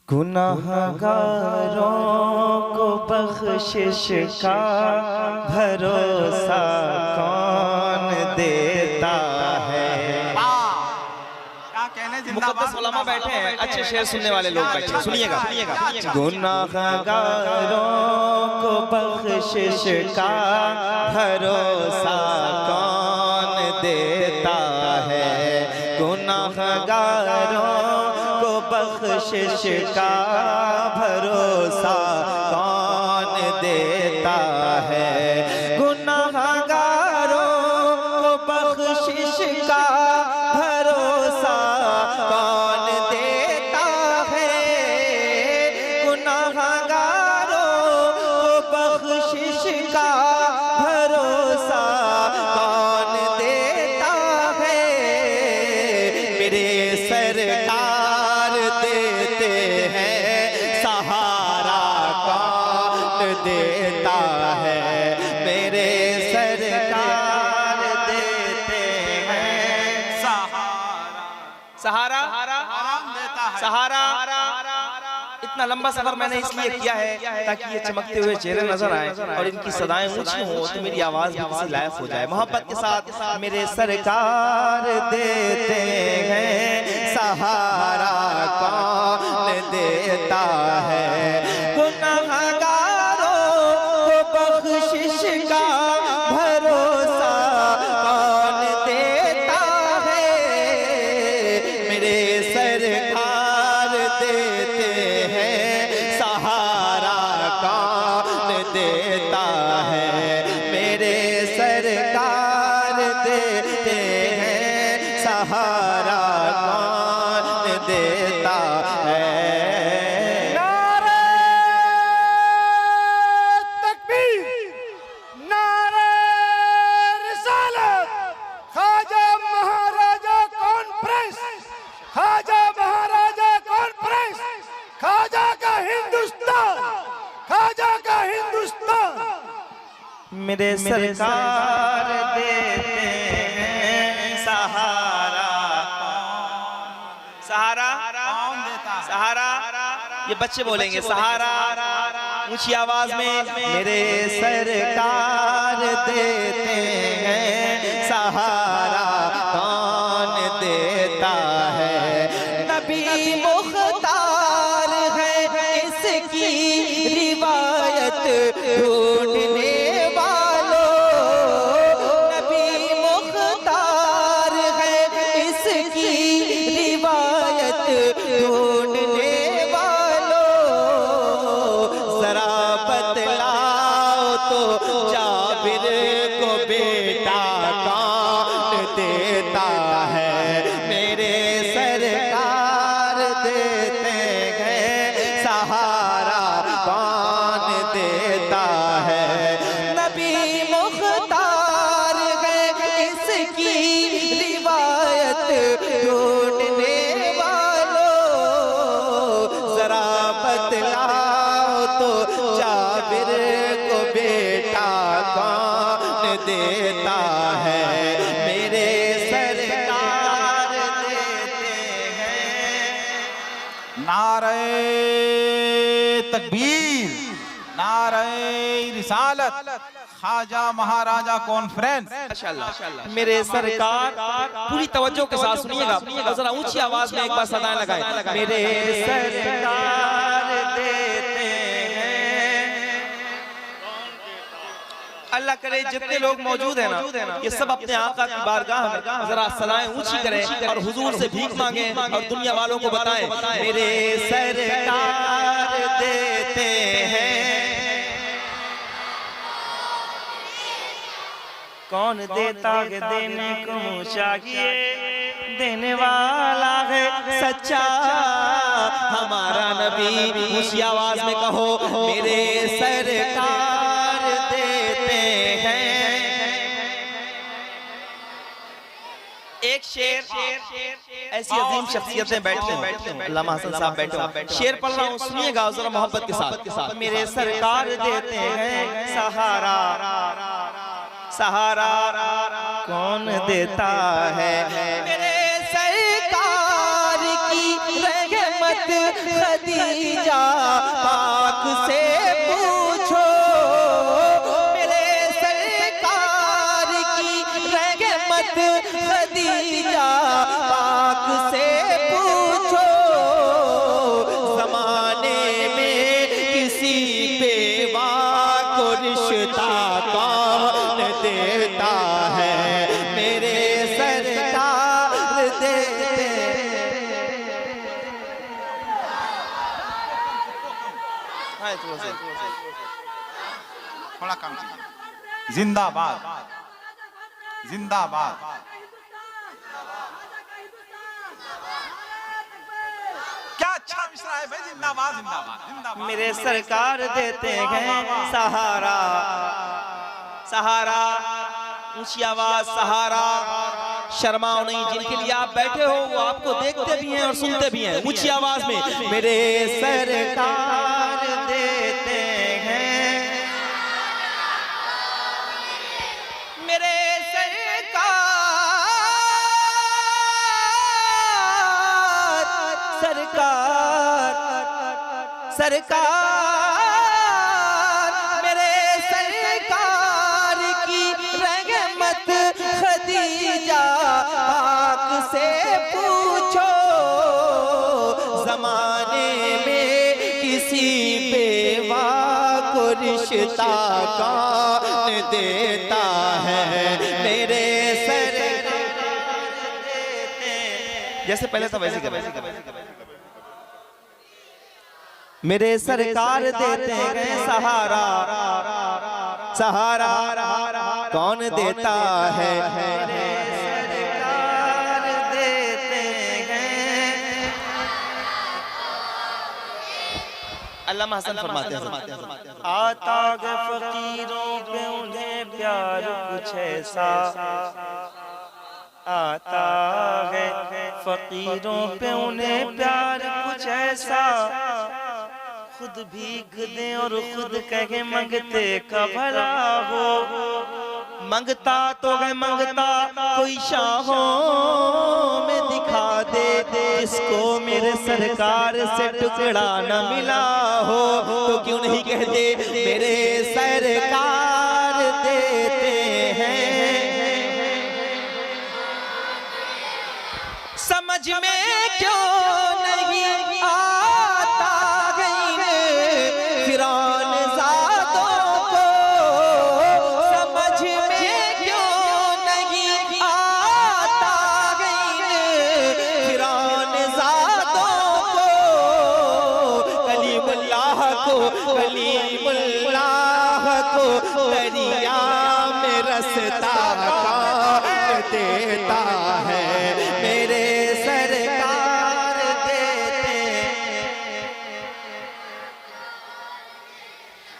गुनाहगारों को बख्शिश का भरोसा कौन देता है। मुक़द्दस उलमा बैठे हैं, अच्छे शेर सुनने वाले लोग बैठे, सुनिएगा। गुनाहगारों को बख्शिश का भरोसा कौन देता है। गुनाहगारों को बख्शिश का भरोसा कौन देता है। गुनाहगारों को बख्शिश का भरोसा कौन देता है। गुनाहगारों को बख्शिश का भरोसा कौन देता है। मेरे सरकार देते हैं सहारा कौन देता है। मेरे सरकार देते हैं सहारा सहारा। इतना लंबा सफर मैंने इसलिए किया है ताकि ये चमकते हुए चेहरे नजर आए और इनकी सदाएं ऊंची हो तो मेरी आवाज भी किसी लायक हो जाए। मोहब्बत के साथ मेरे सरकार देते हैं सहारा कौन देता है। गुनाहगारों को बख्शिश का भरोसा कौन देता है। मेरे सरकार देते हैं सहारा कौन देता है। मेरे सरकार देते हैं सहारा कौन देता है। मेरे सरकार देते हैं सहारा सहारा सहारा। ये बच्चे बोलेंगे सहारा ऊंची आवाज में। मेरे सरकार देते हैं सहारा कौन देता है। नबी मुख्तार है इसकी रिवायत ढूंढने ढूंढने वालों। जरा बतलाओ तो जाबिर को बेटा कौन देता है। मेरे सरकार देते हैं सहारा कौन देता है। नबी मुख्तार है इसकी रिवायत ढूंढने बतलाओ तो जाबिर को बेटा कौन देता है। मेरे सरकार देते हैं। नारे तकबीर, नारे रिसालत, ख्वाजा महाराजा कॉन्फ्रेंस। माशाअल्लाह। मेरे सरकार पूरी तवज्जो के साथ सुनिएगा और जरा ऊंची आवाज में एक बार सदाएं लगाएं। मेरे सरकार देते हैं। अल्लाह करे जितने लोग मौजूद हैं ना ये सब अपने आका की बारगाह में जरा सदाएं ऊंची करें और हुजूर से भीख मांगे और दुनिया वालों को बताएं मेरे सरकार देते हैं। कौन देता है देने को चाहिए, देने वाला है सच्चा हमारा नबी। ऊंची आवाज में कहो मेरे सरकार देते हैं। एक शेर ऐसी अजीम शख्सियतें बैठे हैं, अल्लामा हसन साहब बैठे, शेर पढ़ रहा हूँ सुनिएगा जरा मोहब्बत के साथ। मेरे सरकार देते हैं सहारा सहारा कौन देता है। मेरे सरकार की रहमत खदीजा पाक से पूछो, मेरे सरकार की रहमत खदीजा पाक से पूछो। जमाने में किसी बेवा को रिश्ता कौन देता है, मेरे सरकार देते। थोड़ा कम कीजिए। जिंदाबाद जिंदाबाद। क्या अच्छा मिश्रा है भाई, जिंदाबाद जिंदाबाद जिंदाबाद। मेरे सरकार देते हैं सहारा, सहारा, ऊंची आवाज सहारा। शर्माओ नहीं, जिनके लिए आप बैठे हो वो आपको देखते भी हैं और सुनते भी हैं। ऊंची आवाज में मेरे सरकार देते हैं, मेरे सरकार मेरे सरकार की रहमत खदीजा पाक से पूछो। जमाने में किसी बेवा को रिश्ता कौन देता है, मेरे सरकार देते हैं। जैसे पहले था वैसे मेरे सरकार देते हैं सहारा, सहारा कौन देता है, मेरे सरकार देते हैं। अल्लामा हसन फरमाते हैं, आता है फकीरों पे उन्हें प्यार कुछ ऐसा, आता है फकीरों पे उन्हें प्यार कुछ ऐसा, खुद भीख दे और खुद कहे मंगते का भला हो। मंगता तो है मंगता कोई शाहों में दिखा दे, इसको मेरे सरकार से टुकड़ा न मिला हो। तो क्यों नहीं कहते मेरे सरकार देते हैं। समझ में क्यों नहीं आता फिरौन ज़ादों को, समझ में क्यों नहीं आता फिरौन ज़ादों को। कलीमुल्लाह को दरिया में रस्ता कौन देता है, मेरे सरकार देते।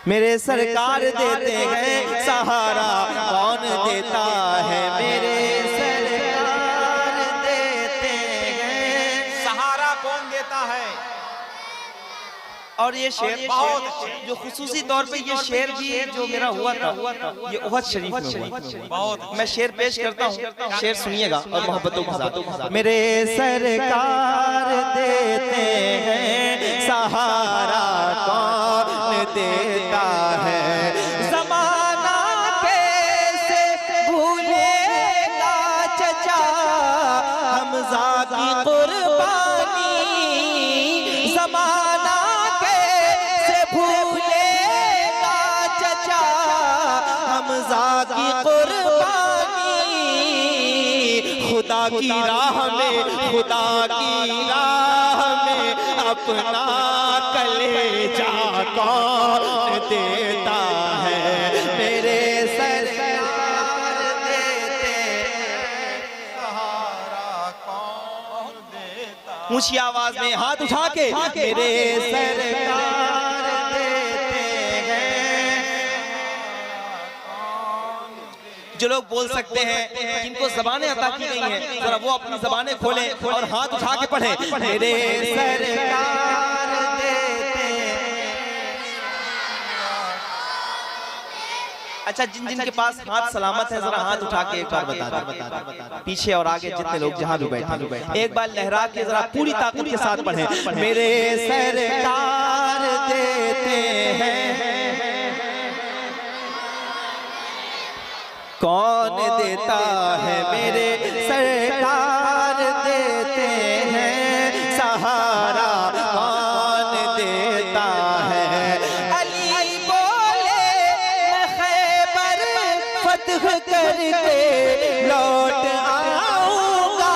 मेरे सरकार देते हैं सहारा कौन देता है, मेरे सरकार देते हैं। सहारा कौन देता है। और ये शेर बहुत जो खुसूसी तौर पे ये शेर भी जो मेरा हुआ था ये उहद शरीफ में हुआ। बहुत मैं शेर पेश करता हूँ, शेर सुनिएगा और मोहब्बतों के साथ। मेरे सरकार देते हैं सहारा कौन देता है, ज़माना कैसे भूलेगा चचा हमज़ा की कुर्बानी। ज़माना भूलेगा चचा हमज़ा की कुर्बानी। खुदा की राह में अपना कलेजा कौन देता है, मेरे सरकार देते सहारा कौन देता। ऊंची आवाज में हाथ उठा के मेरे सरकार देते हैं। जो लोग बोल सकते हैं, जिनको ज़बानें अता की गई हैं, जरा वो अपनी ज़बानें खोलें और हाथ उठा के पढ़ें, मेरे सरकार देते हैं। अच्छा, जिन जिन के पास हाथ सलामत है जरा हाथ उठा के एक बार बता दे, पीछे और आगे जितने लोग जहां भी बैठे एक बार लहरा के जरा पूरी ताकत के साथ पढ़े। मेरे सरकार देते हैं, कौन देता है, मेरे सरकार देते हैं, सहारा कौन देता है। अली बोले मैं खैबर फतह करके लौट आऊंगा,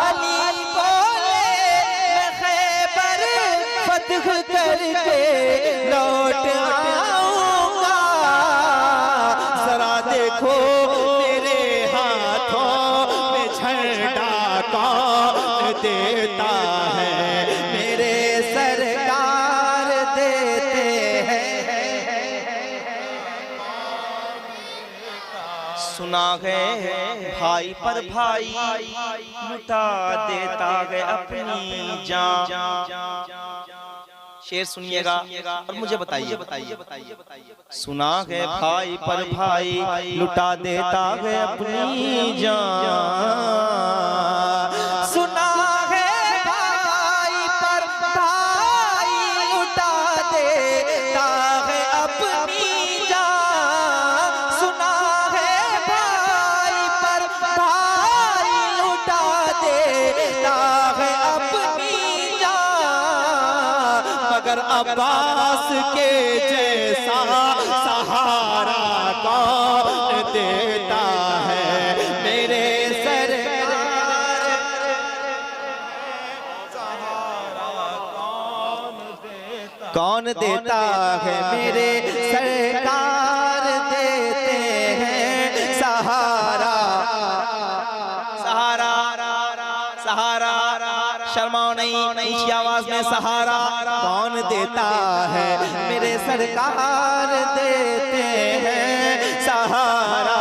अली बोले मैं खैबर फतह करके लौट आऊंगा, जरा देखो मेरे हाथों में झंडा कौन देता है, मेरे सरकार देते हैं। सुना है भाई पर भाई लुटा देता है अपनी जान। शेर सुनिएगा और मुझे बताइए, सुना है भाई पर भाई लुटा देता है अपनी जान, सुना है भाई पर भाई लुटा देता है अपनी जान, सुना है भाई पर भाई लुटा देता है अपनी जान, मगर अब्बास के जैसा सहारा कौन देता है, मेरे सरकार कौन देता है, मेरे सरकार देते हैं, सहारा सहारा सहारा। शर्माओ नहीं, ऊंची आवाज में सहारा कौन देता है, मेरे सरकार देते हैं, सहारा।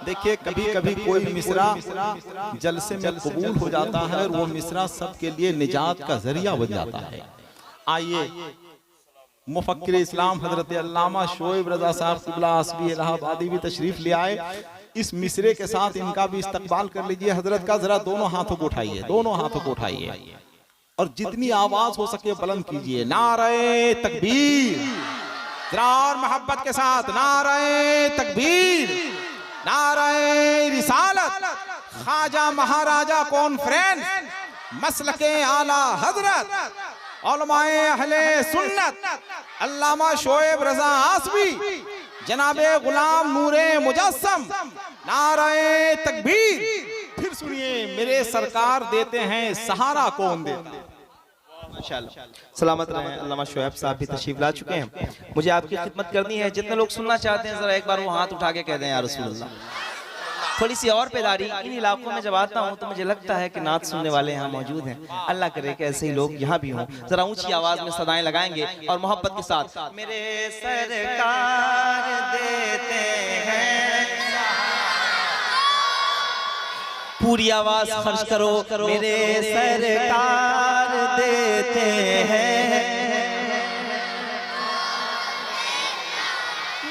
देखिए कभी कभी कोई मिसरा जलसे में कबूल हो जाता है और वो मिसरा सबके लिए निजात का जरिया बन जाता है। आइए मुफक्किर इस्लाम हजरत अल्लामा शोएब रजा साहब क़िबला आसवी इलाहाबादी भी तशरीफ ले आए। इस मिसरे के साथ इनका भी इस्तकबाल कर लीजिए। हजरत का जरा दोनों हाथों को उठाइए, दोनों हाथों को उठाइए और जितनी आवाज हो सके बुलंद कीजिए। नारे तकबीर, जरा और मोहब्बत के साथ नारे तकबीर, नारे रिसालत, ख्वाजा महाराजा कॉन्फ्रेंस, मसलके आला हजरत, उलमाए अहले सुन्नत, अल्लामा शोएब रजा आसवी, जनाबे गुलाम नूरे मुजस्सम, नारे तकबीर। फिर सुनिए, मेरे सरकार देते हैं, सहारा कौन देता है। माशाअल्लाह, सलामत रहें। अल्लामा शोएब साहब भी तशरीफ ला चुके हैं, मुझे आपकी खिदमत करनी है। जितने लोग सुनना चाहते हैं जरा एक बार वो हाथ उठा के कह दें या रसूल अल्लाह। थोड़ी सी और बेदारी, इन इलाकों में जब आता हूँ तो मुझे लगता है कि नात सुनने वाले यहाँ मौजूद हैं। अल्लाह करे कि ऐसे ही लोग यहाँ भी हों। जरा ऊंची आवाज में सदाएं लगाएंगे और मोहब्बत के साथ, मेरे सरकार देते हैं, पूरी आवाज खर्च करो, मेरे सरकार देते हैं,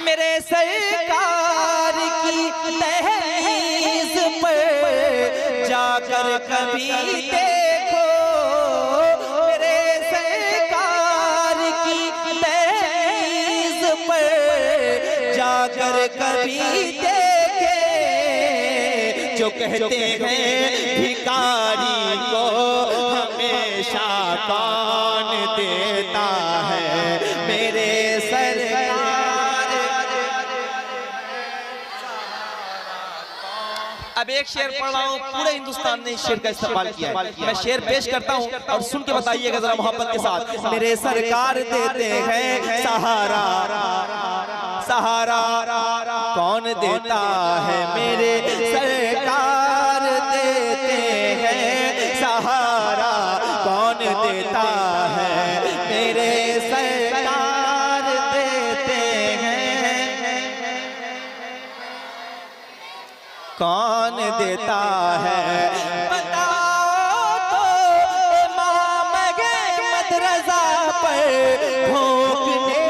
मेरे सरकार की तहरीज़ पर जाकर कभी देखो, मेरे सरकार की तहरीज़ पर जाकर कभी देखे, जो कहते हैं भिखारी को हमेशा कौन देता है, मेरे सरकार। अब एक शेर पढ़ रहा हूँ, पूरे हिंदुस्तान ने इस शेर का इस्तेमाल किया है। मैं शेर पेश करता हूँ और सुन के बताइएगा जरा मोहब्बत के साथ। मेरे सरकार देते हैं सहारा, सहारा कौन देता है, मेरे सरकार देते हैं, सहारा कौन देता है, मेरे सरकार देते हैं, कौन देता है। बताओ तो इमाम अहमद रज़ा पर भोंकने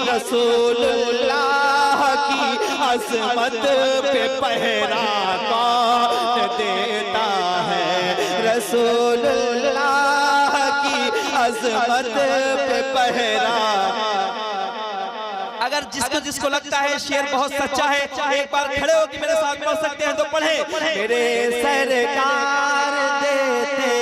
रसूलुल्लाह की अज़मत पे पहरा कौन देता है, रसूलुल्लाह की अज़मत पे पहरा। अगर जिसको लगता है शेर बहुत सच्चा है, एक बार खड़े हो कि मेरे साथ पढ़ सकते हैं तो पढ़े। मेरे सरकार देते,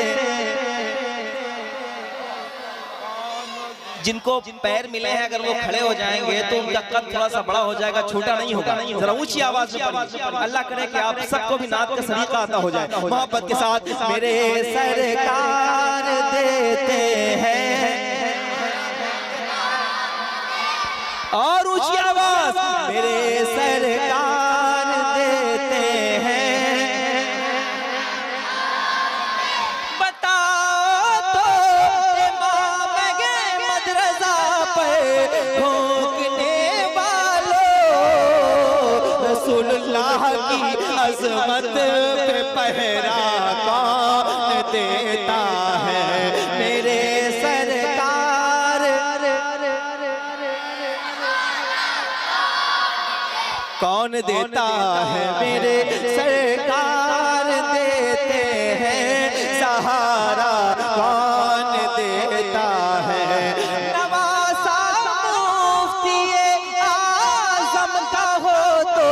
जिनको पैर मिले हैं अगर वो खड़े हो जाएंगे तो उनका कद थोड़ा सा बड़ा हो जाएगा, छोटा नहीं होगा। जरा ऊंची आवाज में पढ़िए। अल्लाह करे कि आप सबको भी नात का सलीका आता हो जाए मोहब्बत के साथ। मेरे सरकार देते हैं, और ऊंची आवाज, मेरे सरकार देते हैं। बताओ तो इमाम अहमद रज़ा पर ठोकने वालों, रसूलुल्लाह की अज़मत पे पहरा कौन देता है, मेरे सरकार कौन देता है, मेरे सरकार देते हैं। सहारा कौन देता है, नवासा मुफ्ती आज़म का हो तो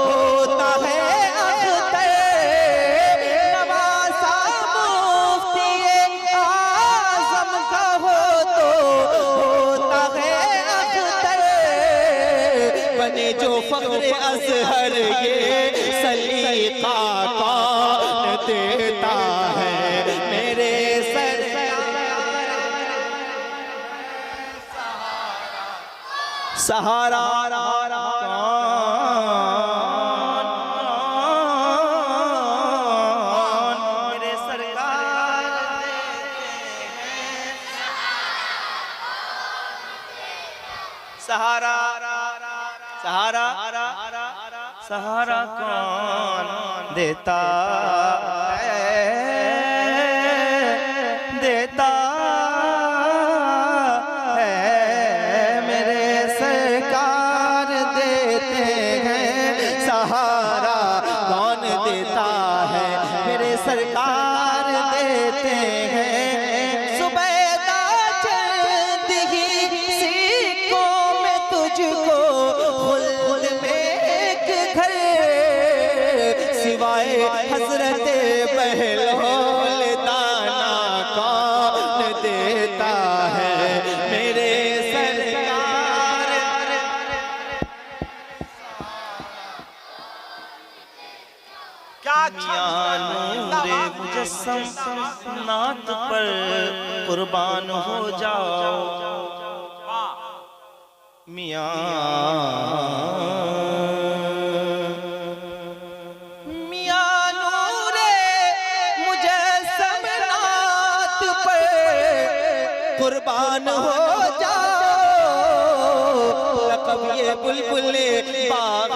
होता है अख्तर, नवासा मुफ्ती आज़म का हो तो होता है अख्तर। बने जो फख्र अज़हर ये सलीका कौन देता है, मेरे सहारा मेरे सरकार सहारा सहारा सहारा कौन देता है, देता है, मेरे सरकार देते हैं। सहारा कौन देता है, मेरे सरकार देते हैं। सुबैदा चंद ही सिक्कों में तुझको खुल्द में एक घर, सिवाय हजरत बहलोल दाना कौन देता है, मेरे सरकार क्या अच्छा नूरे मुजस्सम नात पर कुर्बान हो जाओ मियां, मियां नूरे मुजस्सम नात पर कुर्बान हो जाओ। लक़ब ये बुलबुल बाग़